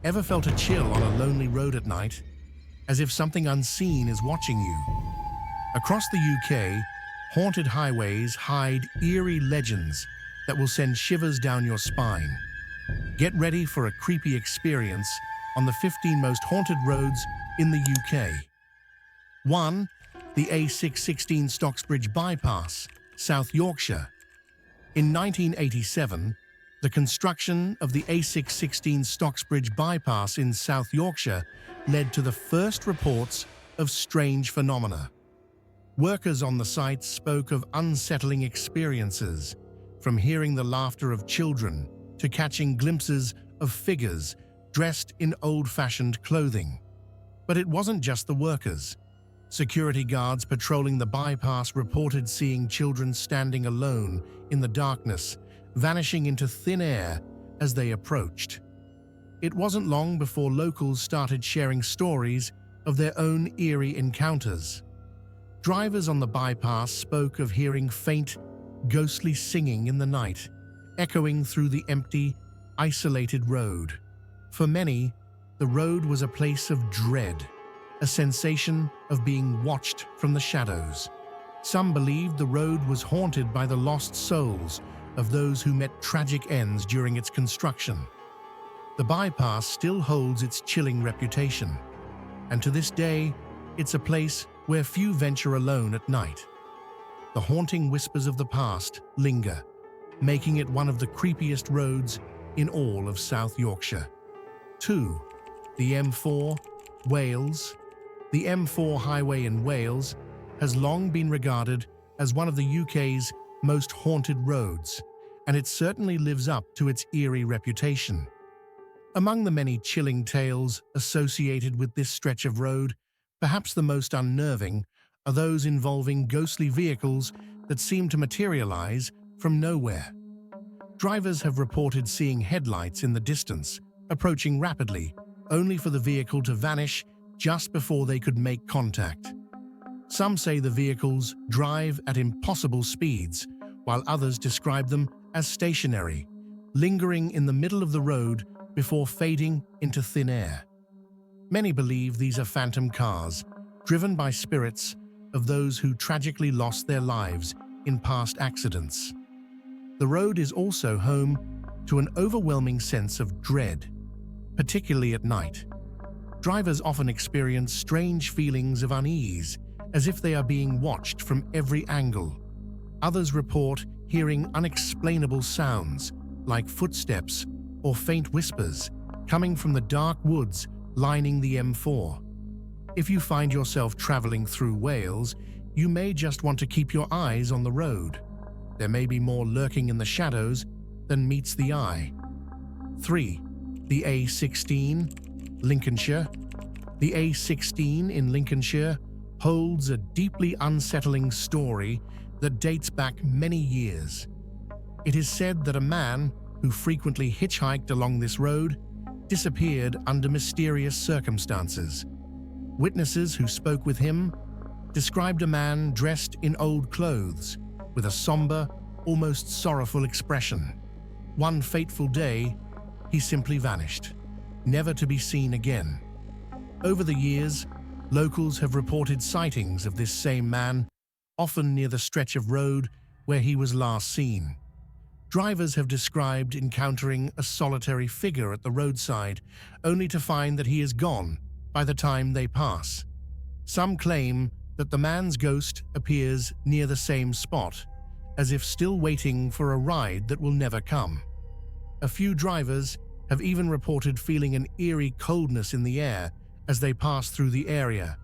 Ever felt a chill on a lonely road at night, as if something unseen is watching you? Across the UK, haunted highways hide eerie legends that will send shivers down your spine. Get ready for a creepy experience on the 15 most haunted roads in the UK. 1. The A616 Stocksbridge Bypass, South Yorkshire. In 1987, the construction of the A616 Stocksbridge Bypass in South Yorkshire led to the first reports of strange phenomena. Workers on the site spoke of unsettling experiences, from hearing the laughter of children to catching glimpses of figures dressed in old-fashioned clothing. But it wasn't just the workers. Security guards patrolling the bypass reported seeing children standing alone in the darkness, vanishing into thin air as they approached. It wasn't long before locals started sharing stories of their own eerie encounters. Drivers on the bypass spoke of hearing faint, ghostly singing in the night, echoing through the empty, isolated road. For many, the road was a place of dread, a sensation of being watched from the shadows. Some believed the road was haunted by the lost souls of those who met tragic ends during its construction. The bypass still holds its chilling reputation, and to this day, it's a place where few venture alone at night. The haunting whispers of the past linger, making it one of the creepiest roads in all of South Yorkshire. 2. The M4, Wales. The M4 highway in Wales has long been regarded as one of the UK's most haunted roads, and it certainly lives up to its eerie reputation. Among the many chilling tales associated with this stretch of road, perhaps the most unnerving are those involving ghostly vehicles that seem to materialize from nowhere. Drivers have reported seeing headlights in the distance, approaching rapidly, only for the vehicle to vanish just before they could make contact. Some say the vehicles drive at impossible speeds, while others describe them as stationary, lingering in the middle of the road before fading into thin air. Many believe these are phantom cars, driven by spirits of those who tragically lost their lives in past accidents. The road is also home to an overwhelming sense of dread, particularly at night. Drivers often experience strange feelings of unease, as if they are being watched from every angle. Others report hearing unexplainable sounds, like footsteps or faint whispers, coming from the dark woods lining the M4. If you find yourself traveling through Wales, you may just want to keep your eyes on the road. There may be more lurking in the shadows than meets the eye. 3. The A16, Lincolnshire. The A16 in Lincolnshire holds a deeply unsettling story that dates back many years. It is said that a man who frequently hitchhiked along this road disappeared under mysterious circumstances. Witnesses who spoke with him described a man dressed in old clothes, with a somber, almost sorrowful expression. One fateful day, he simply vanished, never to be seen again. Over the years, locals have reported sightings of this same man, often near the stretch of road where he was last seen. Drivers have described encountering a solitary figure at the roadside, only to find that he is gone by the time they pass. Some claim that the man's ghost appears near the same spot, as if still waiting for a ride that will never come. A few drivers have even reported feeling an eerie coldness in the air as they pass through the area,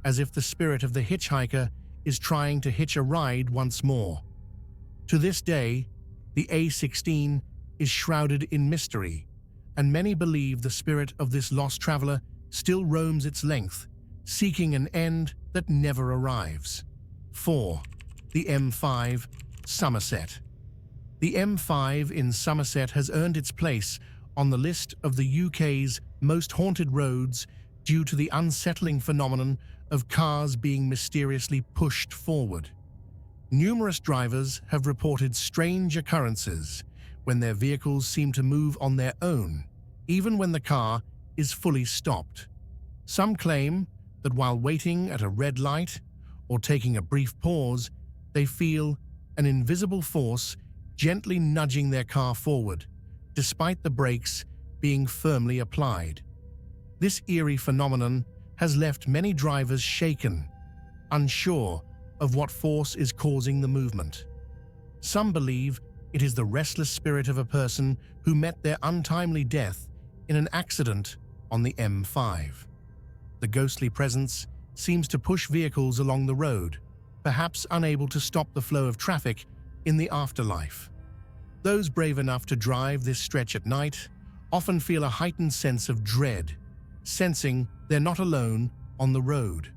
as if the spirit of the hitchhiker is trying to hitch a ride once more. To this day, the A16 is shrouded in mystery, and many believe the spirit of this lost traveler still roams its length, seeking an end that never arrives. 4. The M5, Somerset. The M5 in Somerset has earned its place on the list of the UK's most haunted roads due to the unsettling phenomenon of cars being mysteriously pushed forward. Numerous drivers have reported strange occurrences when their vehicles seem to move on their own, even when the car is fully stopped. Some claim that while waiting at a red light or taking a brief pause, they feel an invisible force gently nudging their car forward, despite the brakes being firmly applied. This eerie phenomenon has left many drivers shaken, unsure of what force is causing the movement. Some believe it is the restless spirit of a person who met their untimely death in an accident on the M5. The ghostly presence seems to push vehicles along the road, perhaps unable to stop the flow of traffic in the afterlife. Those brave enough to drive this stretch at night often feel a heightened sense of dread, sensing they're not alone on the road.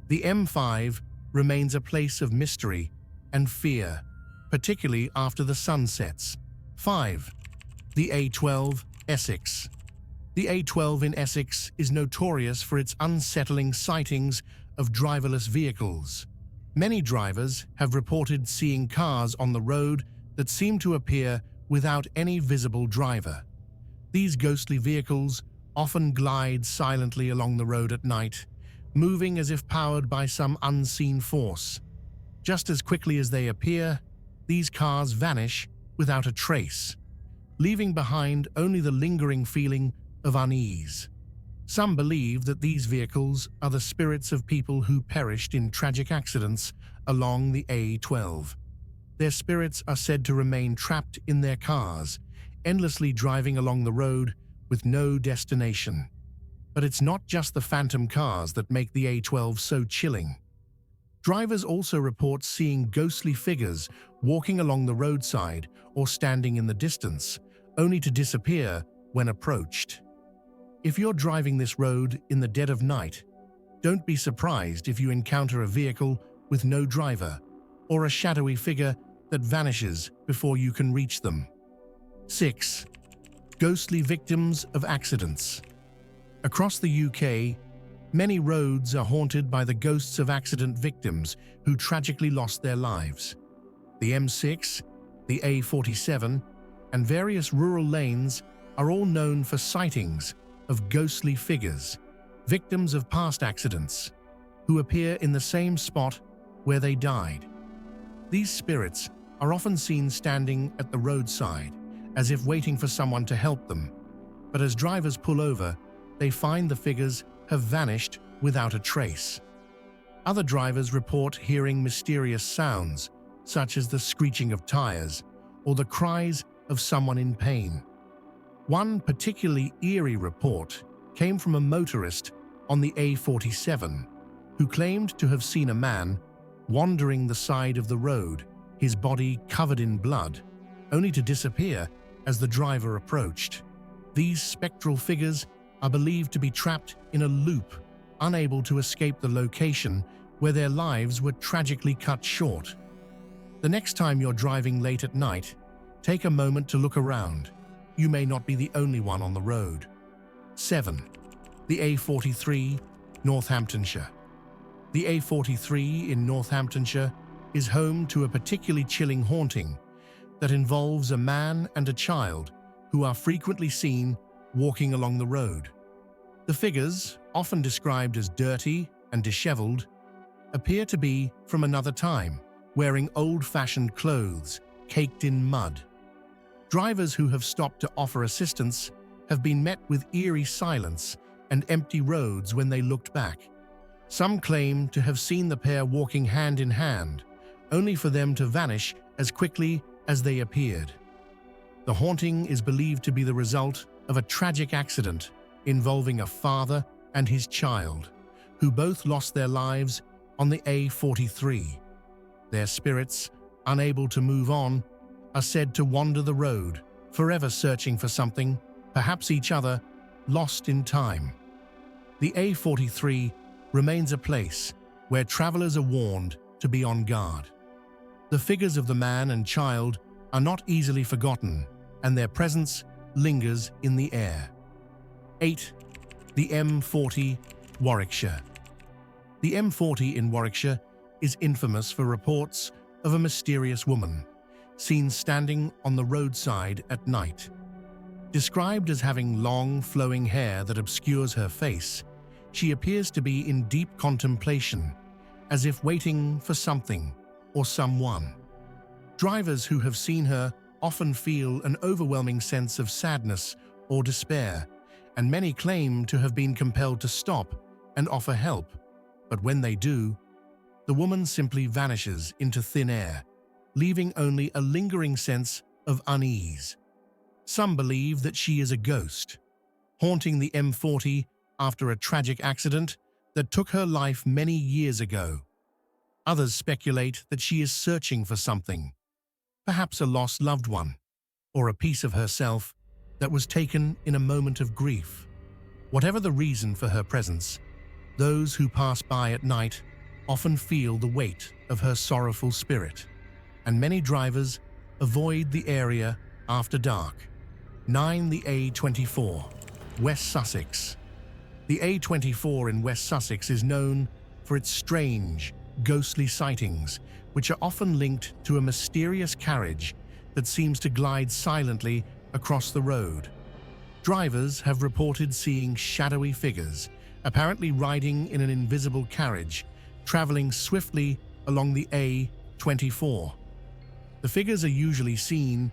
The M5 remains a place of mystery and fear, particularly after the sun sets. 5. The A12, Essex. The A12 in Essex is notorious for its unsettling sightings of driverless vehicles. Many drivers have reported seeing cars on the road that seem to appear without any visible driver. These ghostly vehicles often glide silently along the road at night, moving as if powered by some unseen force. Just as quickly as they appear, these cars vanish without a trace, leaving behind only the lingering feeling of unease. Some believe that these vehicles are the spirits of people who perished in tragic accidents along the A12. Their spirits are said to remain trapped in their cars, endlessly driving along the road with no destination. But it's not just the phantom cars that make the A12 so chilling. Drivers also report seeing ghostly figures walking along the roadside or standing in the distance, only to disappear when approached. If you're driving this road in the dead of night, don't be surprised if you encounter a vehicle with no driver or a shadowy figure that vanishes before you can reach them. 6. Ghostly victims of accidents. Across the UK, many roads are haunted by the ghosts of accident victims who tragically lost their lives. The M6, the A47, and various rural lanes are all known for sightings of ghostly figures, victims of past accidents, who appear in the same spot where they died. These spirits are often seen standing at the roadside, as if waiting for someone to help them. But as drivers pull over, they find the figures have vanished without a trace. Other drivers report hearing mysterious sounds, such as the screeching of tires or the cries of someone in pain. One particularly eerie report came from a motorist on the A47 who claimed to have seen a man wandering the side of the road, his body covered in blood, only to disappear as the driver approached. These spectral figures are believed to be trapped in a loop, unable to escape the location where their lives were tragically cut short. The next time you're driving late at night, take a moment to look around. You may not be the only one on the road. 7. The A43, Northamptonshire. The A43 in Northamptonshire is home to a particularly chilling haunting that involves a man and a child who are frequently seen walking along the road. The figures, often described as dirty and disheveled, appear to be from another time, wearing old-fashioned clothes caked in mud. Drivers who have stopped to offer assistance have been met with eerie silence and empty roads when they looked back. Some claim to have seen the pair walking hand in hand, only for them to vanish as quickly as they appeared. The haunting is believed to be the result of a tragic accident involving a father and his child, who both lost their lives on the A43. Their spirits, unable to move on, are said to wander the road, forever searching for something, perhaps each other, lost in time. The A43 remains a place where travelers are warned to be on guard. The figures of the man and child are not easily forgotten, and their presence lingers in the air. 8. The M40, Warwickshire. The M40 in Warwickshire is infamous for reports of a mysterious woman seen standing on the roadside at night. Described as having long, flowing hair that obscures her face, she appears to be in deep contemplation, as if waiting for something or someone. Drivers who have seen her often feel an overwhelming sense of sadness or despair, and many claim to have been compelled to stop and offer help. But when they do, the woman simply vanishes into thin air, leaving only a lingering sense of unease. Some believe that she is a ghost, haunting the M40 after a tragic accident that took her life many years ago. Others speculate that she is searching for something, perhaps a lost loved one, or a piece of herself that was taken in a moment of grief. Whatever the reason for her presence, those who pass by at night often feel the weight of her sorrowful spirit, and many drivers avoid the area after dark. 9. The A24, West Sussex. The A24 in West Sussex is known for its strange, ghostly sightings, which are often linked to a mysterious carriage that seems to glide silently across the road. Drivers have reported seeing shadowy figures, apparently riding in an invisible carriage, traveling swiftly along the A24. The figures are usually seen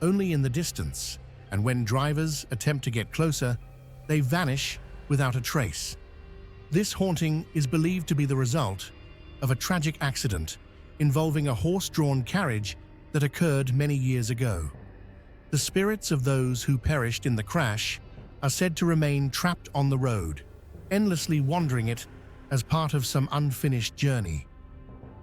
only in the distance, and when drivers attempt to get closer, they vanish without a trace. This haunting is believed to be the result of a tragic accident involving a horse-drawn carriage that occurred many years ago. The spirits of those who perished in the crash are said to remain trapped on the road, endlessly wandering it as part of some unfinished journey.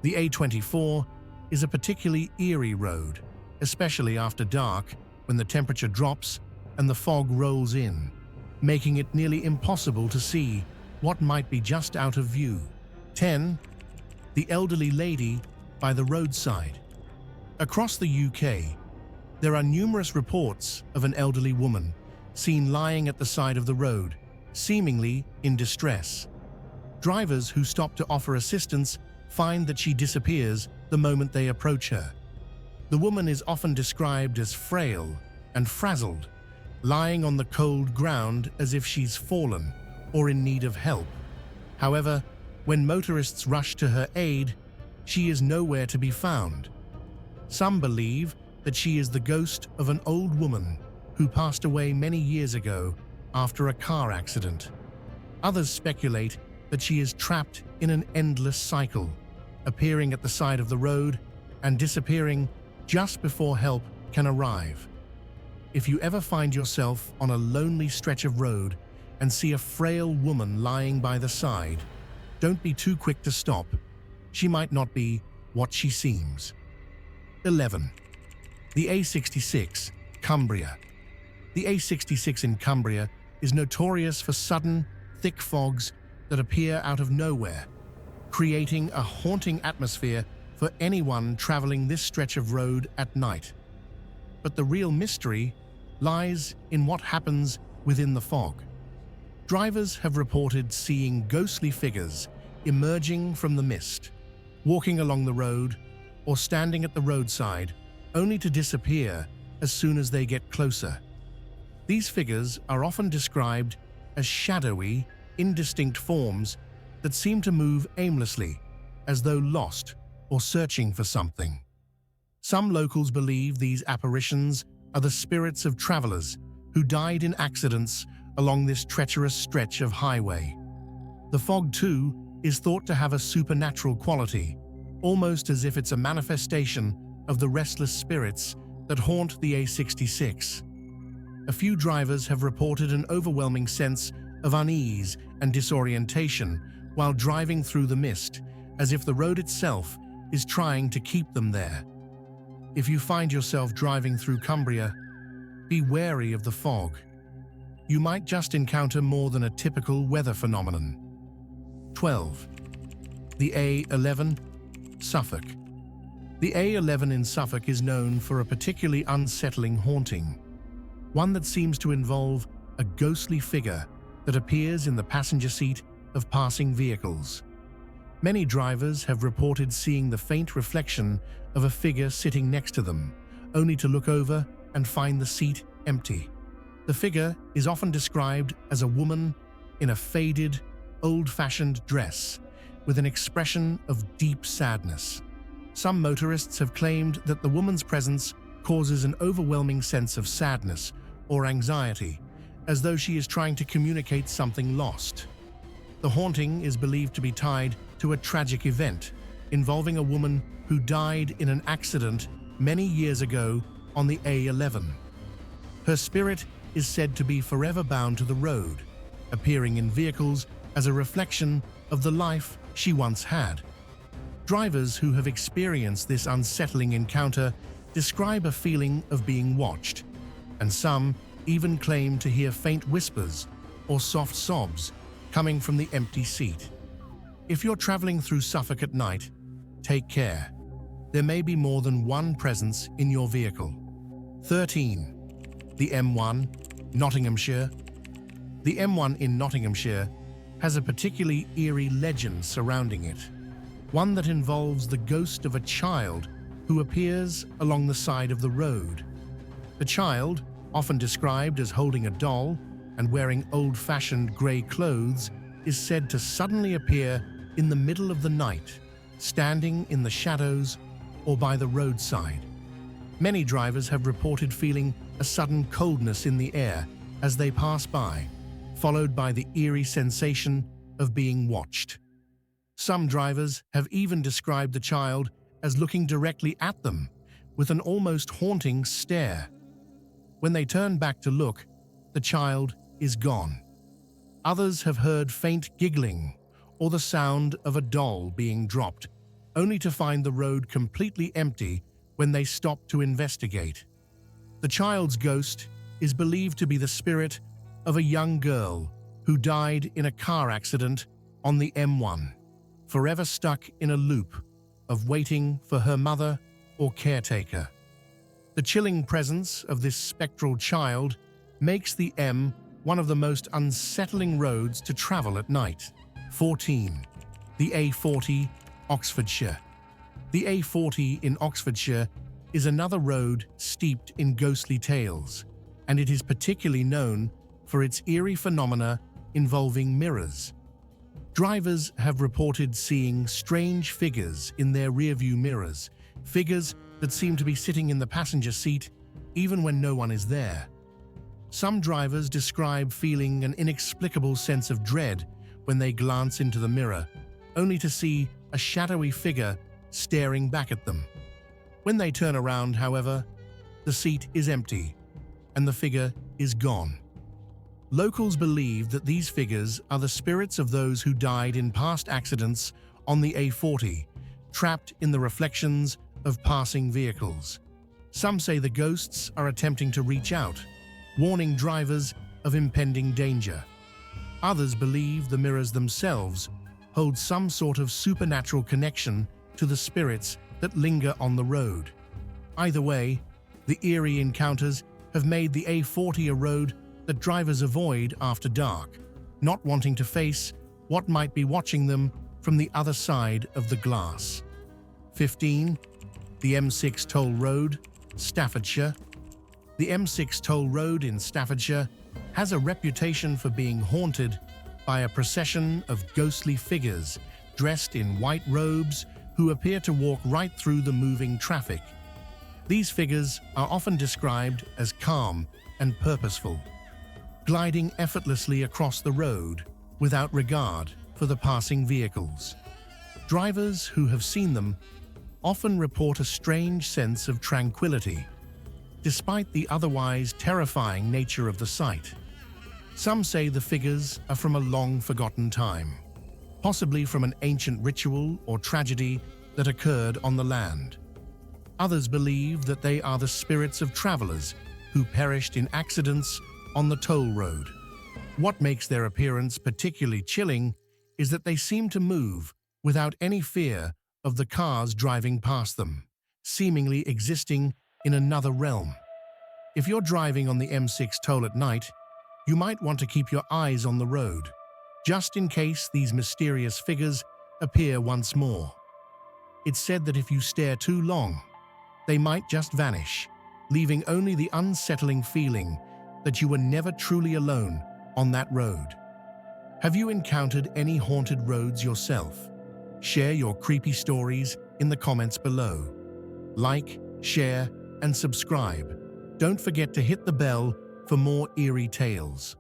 The A24 is a particularly eerie road, especially after dark when the temperature drops and the fog rolls in, making it nearly impossible to see what might be just out of view. 10. The elderly lady by the roadside. Across the UK, there are numerous reports of an elderly woman seen lying at the side of the road, seemingly in distress. Drivers who stop to offer assistance find that she disappears the moment they approach her. The woman is often described as frail and frazzled, lying on the cold ground as if she's fallen or in need of help. However, when motorists rush to her aid, she is nowhere to be found. Some believe that she is the ghost of an old woman who passed away many years ago after a car accident. Others speculate that she is trapped in an endless cycle, appearing at the side of the road and disappearing just before help can arrive. If you ever find yourself on a lonely stretch of road and see a frail woman lying by the side, don't be too quick to stop. She might not be what she seems. 11. The A616, Cumbria. The A616 in Cumbria is notorious for sudden, thick fogs that appear out of nowhere, creating a haunting atmosphere for anyone traveling this stretch of road at night. But the real mystery lies in what happens within the fog. Drivers have reported seeing ghostly figures emerging from the mist, walking along the road, or standing at the roadside, only to disappear as soon as they get closer. These figures are often described as shadowy, indistinct forms that seem to move aimlessly, as though lost or searching for something. Some locals believe these apparitions are the spirits of travelers who died in accidents along this treacherous stretch of highway. The fog, too, is thought to have a supernatural quality, almost as if it's a manifestation of the restless spirits that haunt the A66. A few drivers have reported an overwhelming sense of unease and disorientation while driving through the mist, as if the road itself is trying to keep them there. If you find yourself driving through Cumbria, be wary of the fog. You might just encounter more than a typical weather phenomenon. 12. The A11, Suffolk. The A11 in Suffolk is known for a particularly unsettling haunting, one that seems to involve a ghostly figure that appears in the passenger seat of passing vehicles. Many drivers have reported seeing the faint reflection of a figure sitting next to them, only to look over and find the seat empty. The figure is often described as a woman in a faded, old-fashioned dress with an expression of deep sadness. Some motorists have claimed that the woman's presence causes an overwhelming sense of sadness or anxiety, as though she is trying to communicate something lost. The haunting is believed to be tied to a tragic event involving a woman who died in an accident many years ago on the A11. Her spirit is said to be forever bound to the road, appearing in vehicles as a reflection of the life she once had. Drivers who have experienced this unsettling encounter describe a feeling of being watched, and some even claim to hear faint whispers or soft sobs coming from the empty seat. If you're traveling through Suffolk at night, take care. There may be more than one presence in your vehicle. 13. The M1, Nottinghamshire. The M1 in Nottinghamshire has a particularly eerie legend surrounding it, one that involves the ghost of a child who appears along the side of the road. The child, often described as holding a doll and wearing old-fashioned grey clothes, is said to suddenly appear in the middle of the night, standing in the shadows or by the roadside. Many drivers have reported feeling a sudden coldness in the air as they pass by, followed by the eerie sensation of being watched. Some drivers have even described the child as looking directly at them, with an almost haunting stare. When they turn back to look, the child is gone. Others have heard faint giggling or the sound of a doll being dropped, only to find the road completely empty when they stop to investigate. The child's ghost is believed to be the spirit of a young girl who died in a car accident on the M1, forever stuck in a loop of waiting for her mother or caretaker. The chilling presence of this spectral child makes the M one of the most unsettling roads to travel at night. 14. The A40, Oxfordshire. The A40 in Oxfordshire is another road steeped in ghostly tales, and it is particularly known for its eerie phenomena involving mirrors. Drivers have reported seeing strange figures in their rearview mirrors, figures that seem to be sitting in the passenger seat even when no one is there. Some drivers describe feeling an inexplicable sense of dread when they glance into the mirror, only to see a shadowy figure staring back at them. When they turn around, however, the seat is empty and the figure is gone. Locals believe that these figures are the spirits of those who died in past accidents on the A40, trapped in the reflections of passing vehicles. Some say the ghosts are attempting to reach out, warning drivers of impending danger. Others believe the mirrors themselves hold some sort of supernatural connection to the spirits that linger on the road. Either way, the eerie encounters have made the A40 a road that drivers avoid after dark, not wanting to face what might be watching them from the other side of the glass. 15. The M6 Toll Road, Staffordshire. The M6 Toll Road in Staffordshire has a reputation for being haunted by a procession of ghostly figures dressed in white robes who appear to walk right through the moving traffic. These figures are often described as calm and purposeful, gliding effortlessly across the road without regard for the passing vehicles. Drivers who have seen them often report a strange sense of tranquility, despite the otherwise terrifying nature of the sight. Some say the figures are from a long-forgotten time, possibly from an ancient ritual or tragedy that occurred on the land. Others believe that they are the spirits of travelers who perished in accidents on the toll road. What makes their appearance particularly chilling is that they seem to move without any fear of the cars driving past them, seemingly existing in another realm. If you're driving on the M6 toll at night, you might want to keep your eyes on the road, just in case these mysterious figures appear once more. It's said that if you stare too long, they might just vanish, leaving only the unsettling feeling that you were never truly alone on that road. Have you encountered any haunted roads yourself? Share your creepy stories in the comments below. Like, share, and subscribe. Don't forget to hit the bell for more eerie tales.